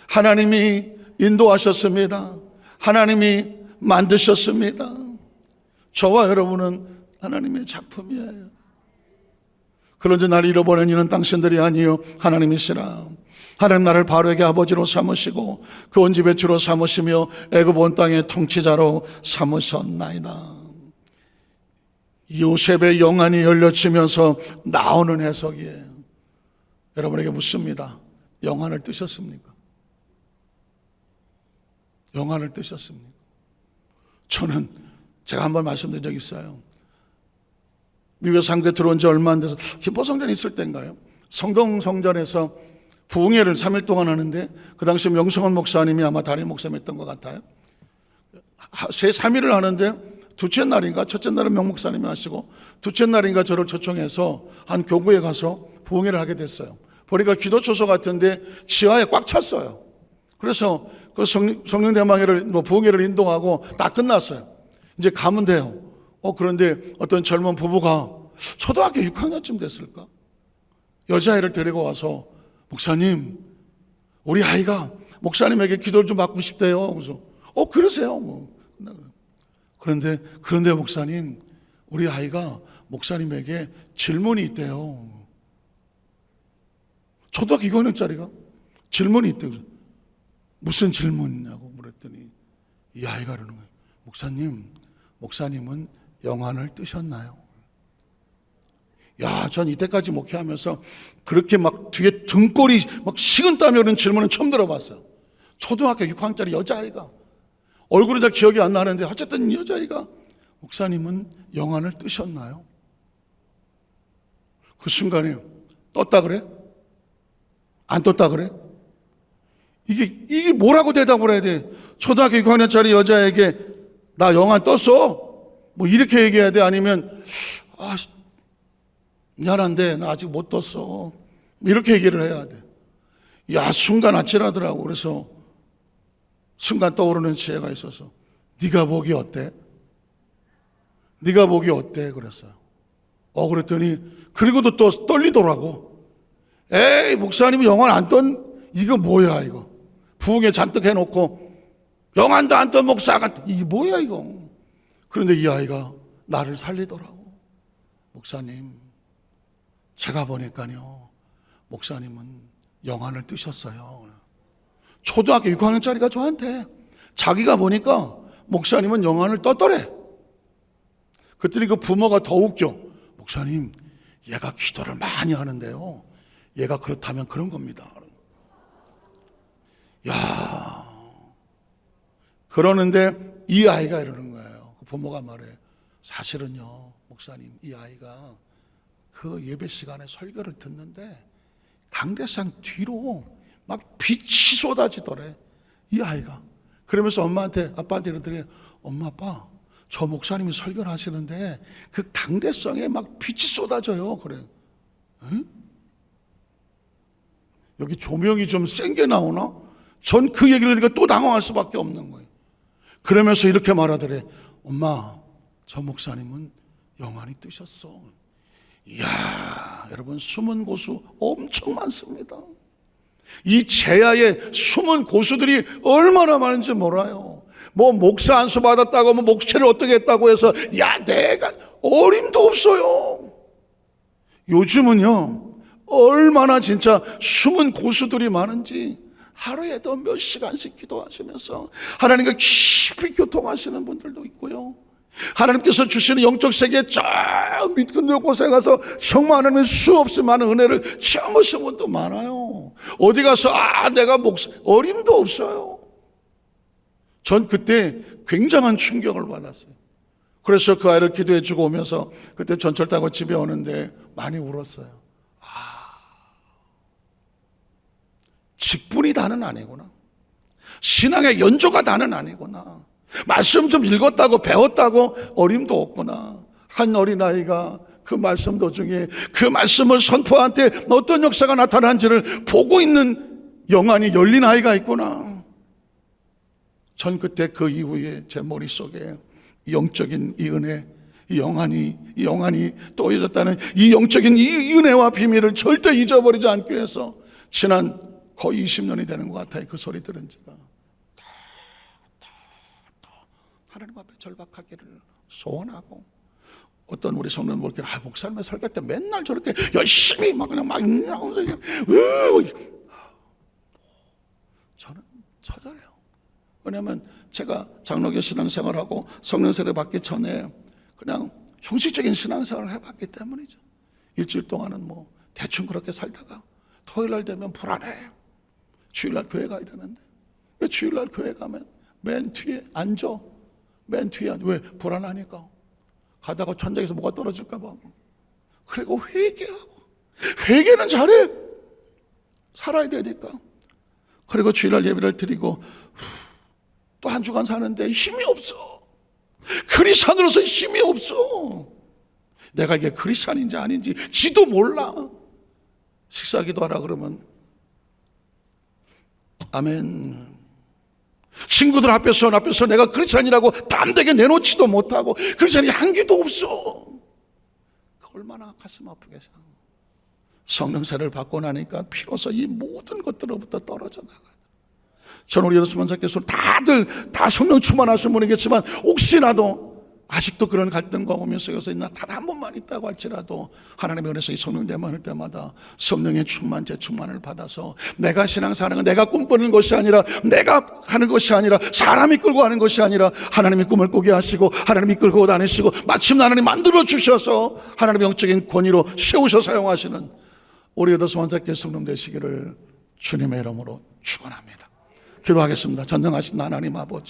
하나님이 인도하셨습니다. 하나님이 만드셨습니다. 저와 여러분은 하나님의 작품이에요. 그런데 나를 잃어버린 이는 당신들이 아니요 하나님이시라. 하나님 나를 바로에게 아버지로 삼으시고 그 온 집의 주로 삼으시며 애굽 온 땅의 통치자로 삼으셨나이다. 요셉의 영안이 열려지면서 나오는 해석이에요. 여러분에게 묻습니다. 영안을 뜨셨습니까? 영안을 뜨셨습니까? 저는 제가 한번 말씀드린 적이 있어요. 미국에서 한국에 들어온 지 얼마 안 돼서 김포성전 있을 때인가요? 성동성전에서 부흥회를 3일 동안 하는데 그 당시 명성원 목사님이 아마 담임 목사님이었던 것 같아요. 3일을 하는데 둘째 날인가 첫째 날은 명 목사님이 하시고 둘째 날인가 저를 초청해서 한 교구에 가서 부흥회를 하게 됐어요. 보니까 기도초소 같은데 지하에 꽉 찼어요. 그래서 그 성령대망회를 부흥회를 인도하고 다 끝났어요. 이제 가면 돼요. 그런데 어떤 젊은 부부가 초등학교 6학년쯤 됐을까? 여자아이를 데리고 와서 목사님, 우리 아이가 목사님에게 기도를 좀 받고 싶대요. 그래서 그러세요. 그런데 목사님, 우리 아이가 목사님에게 질문이 있대요. 초등학교 6학년짜리가 질문이 있대요. 무슨 질문이냐고 물었더니 이 아이가 그러는 거예요. 목사님은 영안을 뜨셨나요? 야, 전 이때까지 목회하면서 그렇게 막 뒤에 등골이 막 식은땀이 오는 질문은 처음 들어봤어요. 초등학교 6학년짜리 여자아이가, 얼굴은 잘 기억이 안 나는데 어쨌든 여자아이가 목사님은 영안을 뜨셨나요? 그 순간에 떴다 그래? 안 떴다 그래? 이게 뭐라고 대답을 해야 돼? 초등학교 6학년짜리 여자에게 나 영안 떴어? 뭐 이렇게 얘기해야 돼? 아니면 미안한데 나 아직 못 떴어, 이렇게 얘기를 해야 돼. 야, 순간 아찔하더라고. 그래서 순간 떠오르는 지혜가 있어서 네가 보기 어때? 네가 보기 어때? 그랬어요. 그랬더니 그리고도 또 떨리더라고. 에이, 목사님이 영안 안 떤, 이거 뭐야 이거. 부흥회 잔뜩 해놓고 영안도 안 떤 목사가 이게 뭐야 이거. 그런데 이 아이가 나를 살리더라고. 목사님, 제가 보니까요 목사님은 영안을 뜨셨어요. 초등학교 6학년짜리가 저한테 자기가 보니까 목사님은 영안을 떴더래. 그랬더니 그 부모가 더 웃겨. 목사님, 얘가 기도를 많이 하는데요, 얘가 그렇다면 그런 겁니다. 야, 그러는데 이 아이가 이러는 거예요. 그 부모가 말해. 사실은요 목사님, 이 아이가 그 예배 시간에 설교를 듣는데 강대상 뒤로 막 빛이 쏟아지더래, 이 아이가. 그러면서 엄마한테, 아빠한테 이러더래. 엄마, 아빠, 저 목사님이 설교를 하시는데 그 강대성에 막 빛이 쏟아져요. 그래. 응? 여기 조명이 좀 센 게 나오나? 전 그 얘기를 들으니까 또 당황할 수밖에 없는 거예요. 그러면서 이렇게 말하더래. 엄마, 저 목사님은 영안이 뜨셨어. 이야, 여러분, 숨은 고수 엄청 많습니다. 이 제야에 숨은 고수들이 얼마나 많은지 몰라요. 뭐 목사 안수 받았다고, 뭐 목회를 어떻게 했다고 해서 야, 내가 어림도 없어요. 요즘은요 얼마나 진짜 숨은 고수들이 많은지 하루에도 몇 시간씩 기도하시면서 하나님과 깊이 교통하시는 분들도 있고요, 하나님께서 주시는 영적 세계에 저 밑근 곳에 가서 정말 하나님의 수없이 많은 은혜를 체험하신 분도 많아요. 어디 가서 내가 어림도 없어요. 전 그때 굉장한 충격을 받았어요. 그래서 그 아이를 기도해 주고 오면서 그때 전철 타고 집에 오는데 많이 울었어요. 직분이 다는 아니구나, 신앙의 연조가 다는 아니구나, 말씀 좀 읽었다고 배웠다고 어림도 없구나. 한 어린아이가 그 말씀 도중에 그 말씀을 선포할 때 어떤 역사가 나타난지를 보고 있는 영안이 열린 아이가 있구나. 전 그때 그 이후에 제 머릿속에 영적인 이 은혜, 이 영안이 또여졌다는 이 영적인 이 은혜와 비밀을 절대 잊어버리지 않기 위해서 지난 거의 20년이 되는 것 같아요. 그 소리 들은 지가. 하나님 앞에 절박하기를 소원하고, 어떤 우리 성도님들 목사님의 설교 때 맨날 저렇게 열심히 막 그냥 막 저는 처절해요. 왜냐하면 제가 장로교 신앙생활하고 성령 세례 받기 전에 그냥 형식적인 신앙생활을 해봤기 때문이죠. 일주일 동안은 뭐 대충 그렇게 살다가 토요일날 되면 불안해. 주일날 교회 가야 되는데 왜 주일날 교회 가면 맨 뒤에 앉아. 맨 뒤에 앉아. 왜? 불안하니까. 가다가 천장에서 뭐가 떨어질까 봐. 그리고 회개는 잘해. 살아야 되니까. 그리고 주일날 예배를 드리고 또 한 주간 사는데 힘이 없어. 크리스찬으로서 힘이 없어. 내가 이게 크리스찬인지 아닌지 지도 몰라. 식사기도 하라 그러면 아멘. 친구들 앞에서 내가 크리스찬이라고 담대게 내놓지도 못하고 크리스찬이 향기도 없어. 얼마나 가슴 아프겠어. 성령 세례를 받고 나니까 비로소 이 모든 것들로부터 떨어져 나가요. 저는 우리 여러분 선생님께서 다들 다 성령 충만하신 분이겠지만 혹시라도 아직도 그런 갈등과 고민 속에서 있나 단 한 번만 있다고 할지라도 하나님의 은혜에서 이 성령 대만할 때마다 성령의 충만, 재충만을 받아서 내가 신앙생활은 내가 꿈꾸는 것이 아니라 내가 하는 것이 아니라 사람이 끌고 가는 것이 아니라 하나님이 꿈을 꾸게 하시고 하나님이 끌고 다니시고 마침 하나님 만들어 주셔서 하나님의 영적인 권위로 세우셔 사용하시는 우리 여도서 원자께 성령 되시기를 주님의 이름으로 축원합니다. 기도하겠습니다. 전능하신 하나님 아버지,